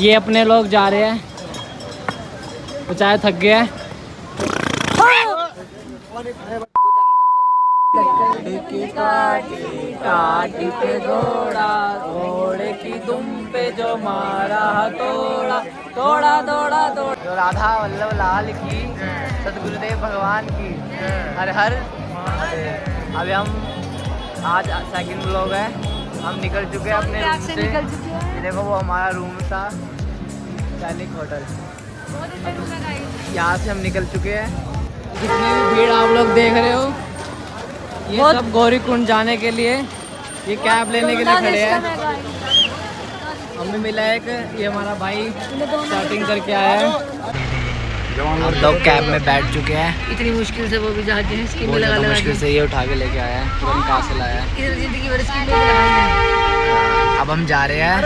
ये अपने लोग जा रहे हैं, बेचारे थक गए हैं। काटी पे घोड़ा, घोड़े की दुम पे जो मारा हथौड़ा, तोड़ा तोड़ा तोड़ा। जो राधा वल्लभ लाल की, सतगुरुदेव भगवान की, हर हर। अभी हम आज सेकंड व्लॉग है, हम निकल चुके हैं अपने रूम से। देखो वो हमारा रूम था, सैनिक होटल। यहाँ से हम निकल चुके हैं। जितनी भी भीड़ आप लोग देख रहे हो, ये सब गौरीकुंड जाने के लिए, ये कैब लेने के लिए खड़े हैं। हमें मिला एक, ये हमारा भाई स्टार्टिंग करके आया है। हम लोग कैब में बैठ चुके हैं। इतनी मुश्किल से वो भी जहाज है, स्कीम लगा लगा मुश्किल से ये उठा के लेके आया है, तुरंत कहाँ से लाया है। इधर जिंदगी भर स्कीम लगाई है। अब हम जा रहे हैं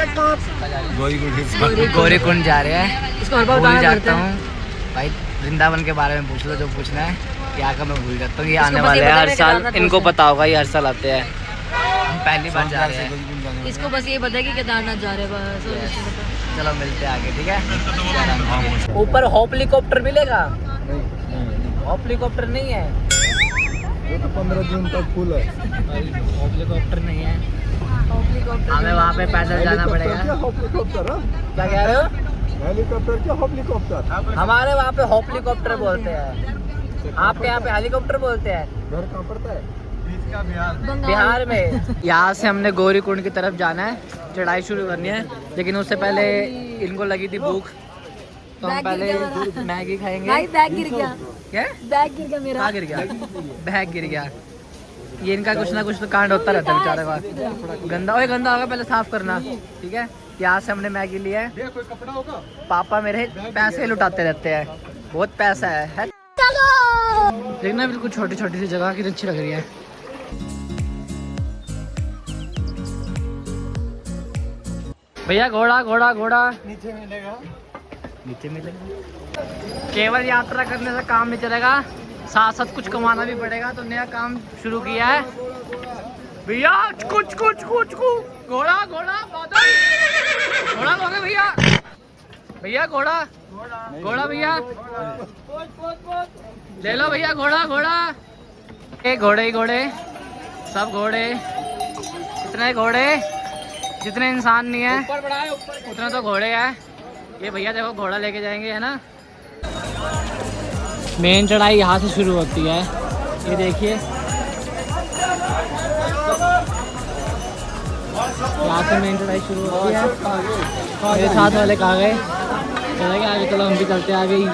गौरीकुंड जा रहे हैं। इसको हर बार भूल बताना जाता पड़ता है। हूँ भाई, वृंदावन के बारे में पूछ लो जो पूछना है। यहाँ का मैं भूल जाता हूँ। ये आने बस वाले ये हैं पता हर है साल, केदारनाथ इनको कौन सा पता होगा, ये हर साल आते हैं। हम पहली बार जा रहे हैं। इसको बस ये पता है कि केदारनाथ जा रहे हैं बस, और कुछ नहीं पता। चलो मिलते हैं आगे, ठीक है। ऊपर हेलीकॉप्टर मिलेगा? हेलीकॉप्टर नहीं है, ये तो 15 जून तक फुल है। हेलीकॉप्टर नहीं है, हमें वहाँ पे पैदल जाना पड़ेगा। हेलीकॉप्टर क्या कह रहे हो? हेलीकॉप्टर क्या हेलीकॉप्टर? हमारे वहाँ पे हेलीकॉप्टर बोलते हैं, आपके यहाँ पे हेलीकॉप्टर बोलते हैं। घर कहाँ पड़ता है? बिहार में। यहाँ से हमने गौरीकुंड की तरफ जाना है, चढ़ाई शुरू करनी है। लेकिन उससे पहले इनको लगी थी भूख, तो हम पहले मैगी खाएंगे। भाई बैग गिर गया, क्या बैग गिर गया मेरा। कहाँ गिर गया? बैग गिर गया। ये इनका कुछ ना कुछ तो कांड होता रहता है बेचारे का। गंदा गंदा होगा, पहले साफ करना, ठीक है। यहाँ से हमने मैगी लिया है। कोई कपड़ा होगा? पापा मेरे पैसे लुटाते रहते हैं, बहुत पैसा है। देखना बिल्कुल छोटी छोटी सी जगह कितनी अच्छी लग रही है। भैया घोड़ा घोड़ा घोड़ा नीचे मिलेगा। नीचे मिलेगा। केवल यात्रा करने से काम नहीं चलेगा, साथ साथ कुछ कमाना भी पड़ेगा। तो नया काम शुरू किया है भैया, कुछ कुछ कुछ कुछ। घोड़ा घोड़ा बादल, घोड़ा लोगे भैया? भैया घोड़ा घोड़ा भैया ले लो भैया, घोड़ा घोड़ा। एक घोड़े ही घोड़े, सब घोड़े। इतने घोड़े जितने इंसान नहीं है उतने तो घोड़े हैं। ये भैया देखो घोड़ा लेके जाएंगे, है ना। मेन चढ़ाई यहाँ से शुरू होती है, ये देखिए। यहाँ से मेन चढ़ाई शुरू होती है। मेरे साथ वाले कहाँ गए? चले गए आगे, चलो हम भी चलते आगे ही।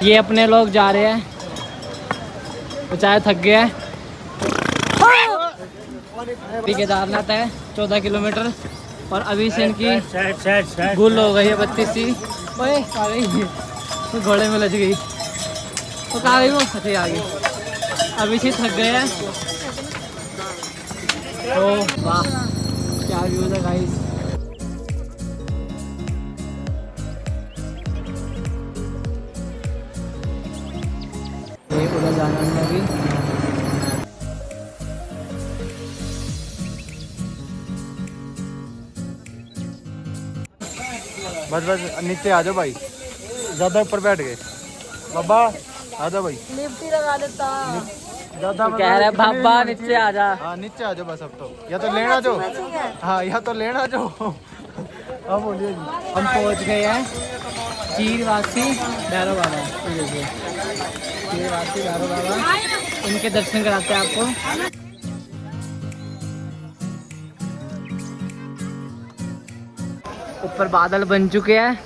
ये अपने लोग जा रहे हैं, बेचारे थक गए हैं। केदारनाथ है 14 किलोमीटर, और अभी से इनकी गुल हो गई है 32 सी। ओए आ गई, तो घोड़े में लग गई। तो कहाँ गई वो? अच्छे आ गई। अभी से थक गए हैं। तो वाह क्या व्यूज है गाइस। ये उधर जाना है अभी। बस बस नीचे आ जाओ भाई, ज्यादा ऊपर बैठ गए। बाबा आ जाओ भाई, लिफ्ट ही लगा देता। ज्यादा कह रहे बाबा नीचे आ जा। हाँ नीचे आ जाओ बस। अब तो या तो लेना जो, हाँ या तो लेना जो। हाँ बोलिए जी। हम पहुंच गए हैं चीरवासी भैरव बाबा। ये देखिए चीरवासी भैरव बाबा, इनके दर्शन कराते हैं आपको। ऊपर बादल बन चुके हैं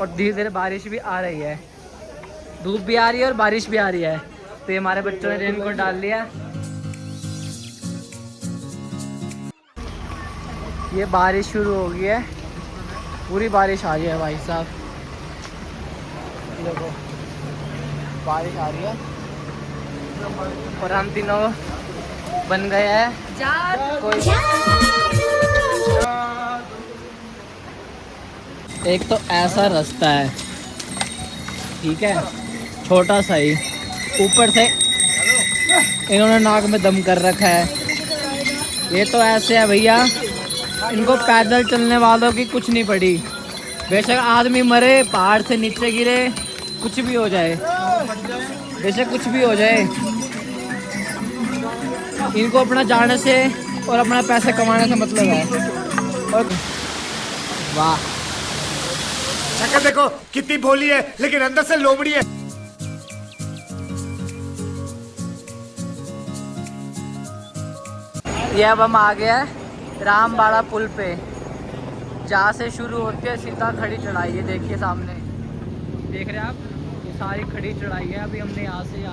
और धीरे धीरे बारिश भी आ रही है। धूप भी आ रही है और बारिश भी आ रही है। तो ये हमारे बच्चों ने रेनकोट डाल लिया। ये बारिश शुरू हो गई है, पूरी बारिश आ रही है भाई साहब। देखो बारिश आ रही है और हम तीनों बन गए हैं कोई। एक तो ऐसा रास्ता है, ठीक है, छोटा सा ही, ऊपर से इन्होंने नाक में दम कर रखा है। ये तो ऐसे है भैया इनको पैदल चलने वालों की कुछ नहीं पड़ी। बेशक आदमी मरे, पहाड़ से नीचे गिरे, कुछ भी हो जाए, बेशक कुछ भी हो जाए, इनको अपना जाने से और अपना पैसे कमाने से मतलब है। और वाह, शक्ल देखो कितनी भोली है, लेकिन अंदर से लोमड़ी है। ये अब हम आ गए हैं रामबाड़ा पुल पे, जहाँ से शुरू होती है सीधा खड़ी चढ़ाई है। देखिए सामने, देख रहे हैं आप, ये सारी खड़ी चढ़ाई है। अभी हमने यहाँ से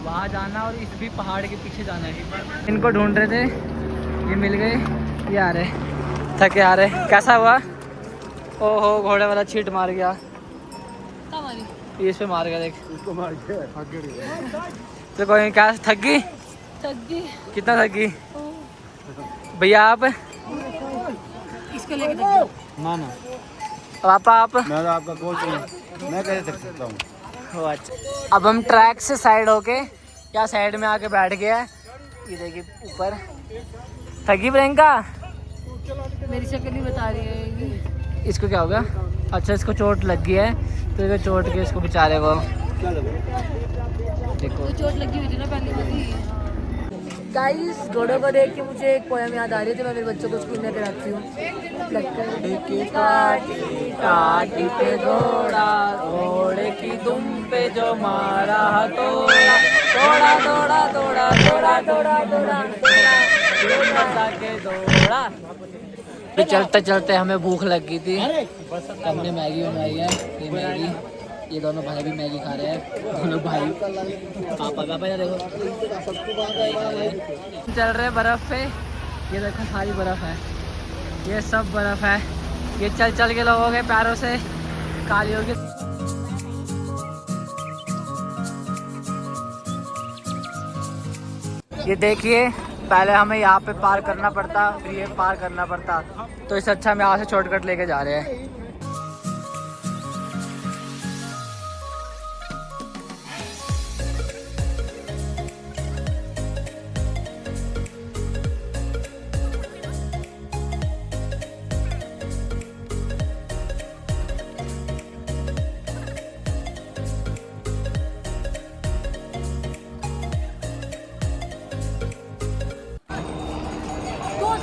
वहाँ जाना और इस भी पहाड़ के पीछे जाना है। इनको ढूंढ रहे थे, ये मिल गए, ये आ रहे, थके आ रहे। कैसा हुआ? ओहो, घोड़े वाला छीट मार गया, ये इस पे मार गया, देख उसको मार गया। तो कोई क्या, थक गई? कितना थक गई भैया आप? इसको लेके ना ना, पापा आप? मैं तो आपका कोच हूँ, मैं कैसे थक सकता हूँ। अच्छा, अब हम ट्रैक से साइड होके या साइड में आके बैठ गया है। ये देखिए ऊपर। थकी प्रियंका? मेरी शक्ल नहीं बता रही है। इसको क्या हो गया? अच्छा, इसको चोट लग गई है, तो इसको चोट के इसको बेचारे को देखो। तो चोट लगी हुई थी ना पहले वाली। गाइस, घोड़ों को देख के मुझे एक पोयम याद आ रही थी। मैं मेरे बच्चों को स्कूल में कराती हूँ। लकड़ी की काटी काटी पे घोड़ा, घोड़े की दुम पे जो मारा हथौड़ा, दौड़ा दौड़ा दौड़ा दौड़ा दौड़ा दौड़ा दौड़ा के दौड़ा। फिर चलते चलते हमें भूख लग गई थी, हमने मैगी बनाई है। ये मैगी, ये दोनों भाई भी मैगी खा रहे हैं, दोनों भाई। पापा या देखो चल रहे बर्फ पे। ये देखो सारी बर्फ है, ये सब बर्फ है। ये चल चल के लोगों के पैरों से काली होगी। ये देखिए, पहले हमें यहाँ पे पार करना पड़ता, फिर ये पार करना पड़ता, तो इससे अच्छा हम यहाँ से शॉर्टकट लेके जा रहे हैं।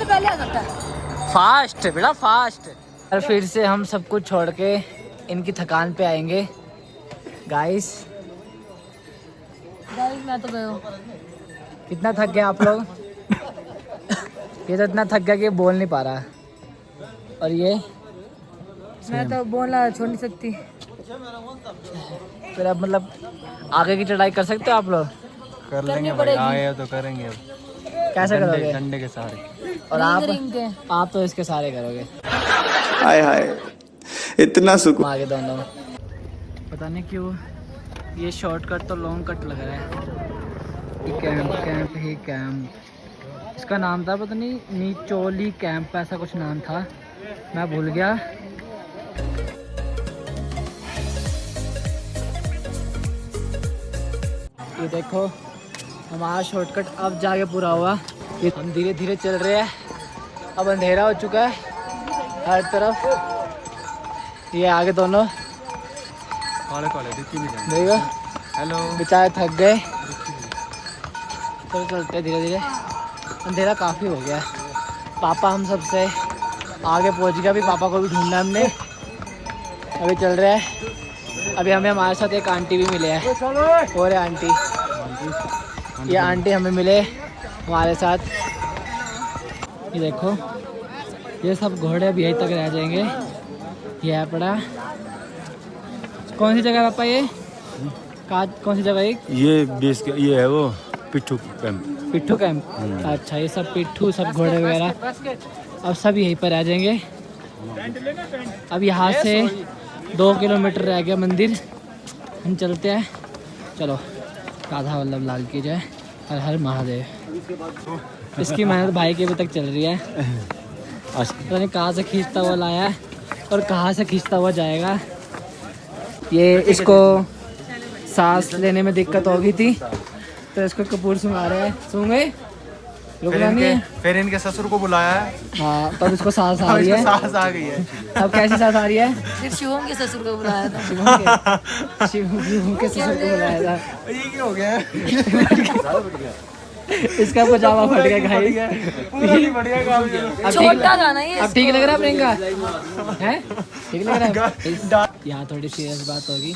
पहले आ सकता है फास्ट बेटा फास्ट। और फिर से हम सब कुछ छोड़ के इनकी थकान पे आएंगे। गाइस मैं तो गया। कितना थक गए आप लोग? ये तो इतना थक गया कि बोल नहीं पा रहा। और ये मैं तो बोलना छोड़ नहीं सकती। फिर अब मतलब आगे की चढ़ाई कर सकते हो आप लोग? कर लेंगे भाई, आए तो करेंगे। अब कैसे करोगे? डंडे के सहारे। और आप तो इसके सारे करोगे। हाय हाय, इतना सुकून। आगे दोनों, पता नहीं क्यों ये शॉर्टकट तो लॉन्ग कट लग रहा है। कैंप ही कैंप, इसका नाम था पता नहीं, नीचोली कैंप ऐसा कुछ नाम था, मैं भूल गया। ये देखो हमारा शॉर्टकट अब जाके पूरा हुआ। ये हम धीरे धीरे चल रहे हैं, अब अंधेरा हो चुका है हर तरफ। ये आगे दोनों देखो, हेलो, बेचारे थक गए। चलो चलते धीरे धीरे, अंधेरा काफ़ी हो गया है। पापा हम सबसे आगे पहुंच गया, अभी पापा को भी ढूंढना है हमने। अभी चल रहे हैं। अभी हमें हमारे साथ एक आंटी भी मिले हैं, और आंटी, ये आंटी हमें मिले हमारे साथ। ये देखो, ये सब घोड़े अभी यहीं तक रह जाएंगे। ये है पड़ा, कौन सी जगह पापा ये? कौन सी जगह? ये बेस ये है वो पिट्ठू कैंप। पिट्ठू कैंप, अच्छा। ये सब पिट्ठू, सब घोड़े वगैरह अब सब यहीं पर आ जाएंगे। अब यहाँ से 2 किलोमीटर रह गया मंदिर, हम चलते हैं। चलो, राधा वल्लभ लाल की जय, हर हर महादेव। इसकी मेहनत भाई के अभी तक चल रही है। पता नहीं कहाँ से खींचता हुआ लाया है और कहाँ से खींचता हुआ जाएगा। ये इसको सांस लेने में दिक्कत हो गई थी, तो इसको कपूर सुंघा रहे हैं। सूंघे रुकना नहीं है। फिर इनके ससुर को बुलाया है। हाँ तब इसको सांस आ रही है। सांस आ गई है। अब कैसी सांस आ रही है? फिर शिवम के ससुर को बुलाया था। शिवम के ससुर को बुलाया था। ये क्या हो गया है? इसका पजामा फट गया भाई। पूरा नहीं बढ़िया काम किया। छोटा था ना ये। अब ठीक लग रहा है प्रियंका? हैं? ठीक लग रहा है? यहाँ थोड़ी सीरियस बात होगी।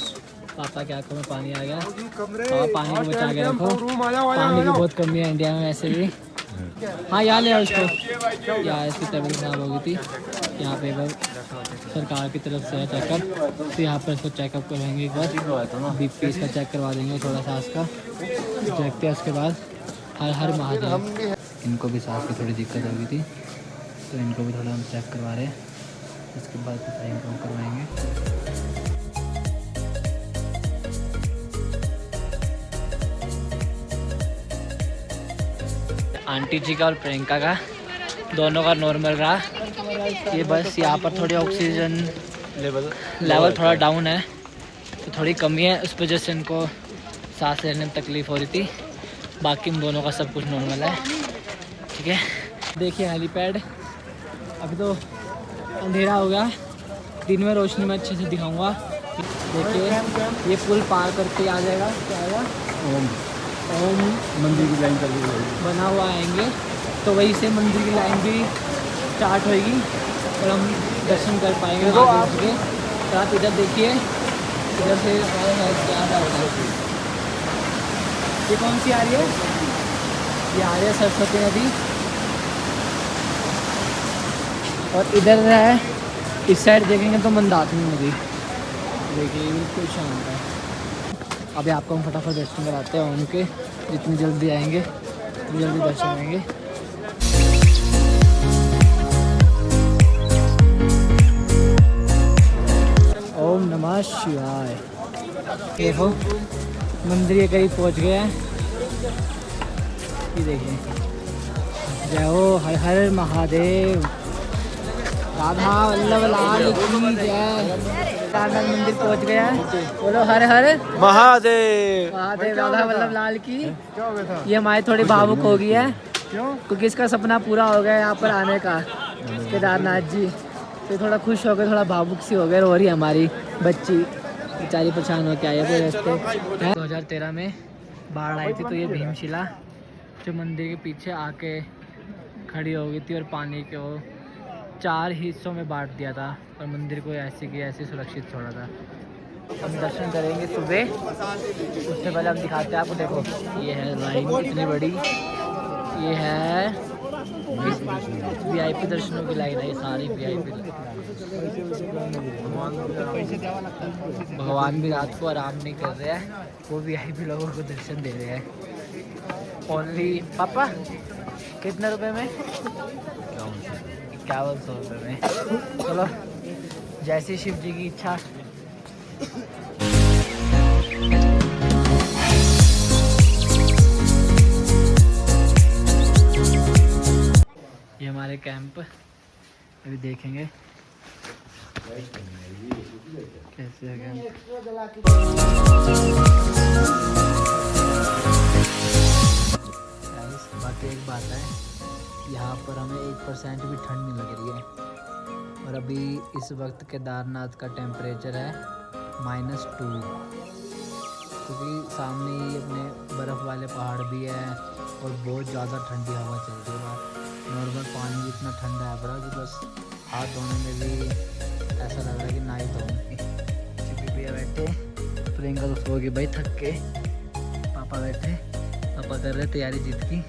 पापा के आंखों में पानी आ गया। पापा पानी को बचा के रखो। पानी की बहुत कमी है इंडिया में वैसे भी। हाँ यहाँ ले आओ इसको। यहाँ इसकी तबीयत खराब हो गई थी। यहाँ पे बस सरकार की तरफ से है चेकअप, तो यहाँ पर इसको चेकअप करवाएंगे एक बार। BP इसका चेक करवा देंगे थोड़ा सांस का। देखते हैं उसके बाद हर महादेव। इनको भी सांस की थोड़ी दिक्कत हो गई थी, तो इनको भी थोड़ा हम चेक करवा रहे हैं। उसके बाद फिर इनको करवाएंगे। आंटी जी का और प्रियंका का दोनों का नॉर्मल रहा। ये बस यहाँ पर थोड़ी ऑक्सीजन लेवल थोड़ा डाउन है, तो थोड़ी कमी है, उस वजह से इनको सांस लेने में तकलीफ़ हो रही थी। बाकी इन दोनों का सब कुछ नॉर्मल है। ठीक है, देखिए हेलीपैड। अभी तो अंधेरा हो गया, दिन में रोशनी में अच्छे से दिखाऊंगा। देखिए ये पुल पार करके आ जाएगा, क्या आएगा? ओम मंदिर की लाइन करके बना हुआ आएंगे, तो वहीं से मंदिर की लाइन भी स्टार्ट होएगी और हम दर्शन कर पाएंगे आगे के। तो आप इधर देखिए, इधर से क्या है। ये कौन सी आ रही है? ये आ रही है सरस्वती नदी। और इधर है, इस साइड देखेंगे तो मंदाकिनी नदी। देखिए बिल्कुल शांत है। अभी आपको हम फटाफट दर्शन कराते हैं उनके। जितनी जल्दी आएंगे उतनी जल्दी दर्शन आएंगे। ओम नमः शिवाय। देखो मंदिर के करीब पहुंच गए हैं। ये देखिए, जय हो हर हर महादेव। राधा वल्लभ लाल की जय। केदारनाथ मंदिर पहुंच गया है। बोलो हर हर महादेव। महादेव। राधा वल्लभ लाल की। ये हमारी थोड़ी भावुक हो गई है, क्योंकि इसका सपना पूरा हो गया यहाँ पर आने का, केदारनाथ जी। तो थोड़ा खुश हो गए, थोड़ा भावुक सी हो गए, रो रही है हमारी बच्ची बेचारी, परेशान हो के आई है। 2013 में बाढ़ आई थी, तो ये भीमशिला जो मंदिर के पीछे आके खड़ी हो गई थी और पानी को 4 हिस्सों में बांट दिया था और मंदिर को ऐसे की ऐसे सुरक्षित छोड़ा था। हम दर्शन करेंगे सुबह, उससे पहले हम दिखाते हैं आपको। देखो ये है लाइन इतनी बड़ी, ये है VIP दर्शनों की लाइन है। ये सारी VIP। भगवान भी रात को आराम नहीं कर रहे हैं, वो VIP लोगों को दर्शन दे रहे हैं। ओनली पापा कितने रुपए में? 5100 रुपये में। चलो जैसी शिव जी की इच्छा। ये हमारे कैंप अभी देखेंगे कैसे है कैंप। बाकी एक बात है, यहाँ पर हमें 1% भी ठंड नहीं लग रही है। और अभी इस वक्त केदारनाथ का टेम्परेचर है -2, क्योंकि सामने ही अपने बर्फ़ वाले पहाड़ भी है और बहुत ज़्यादा ठंडी हवा चल रही है। नॉर्मल पानी इतना ठंडा है पड़ा कि बस हाथ धोने में भी ऐसा लग रहा है कि ना ही धोऊं। क्योंकि भैया बैठे, प्रियंका तो सो गई भाई थक के। पापा बैठे, पापा कर रहे तैयारी जीत की।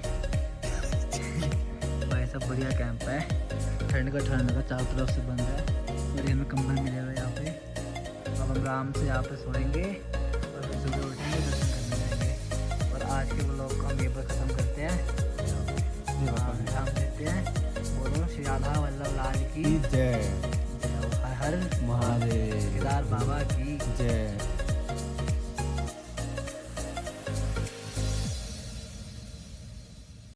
सब बढ़िया कैंप है, ठंड का चारों तरफ से बंद है और हमें कंबल मिलेगा यहाँ पे। अब हम आराम से यहाँ पे सोएंगे और फिर सुबह उठेंगे, दर्शन करने जाएंगे। और आज के व्लॉग को हम ये पर ख़त्म करते हैं। नाम देते हैं, बोलो श्री राधा वल्लभ लाल की जय। हर हर महादेव। केदार बाबा की जय।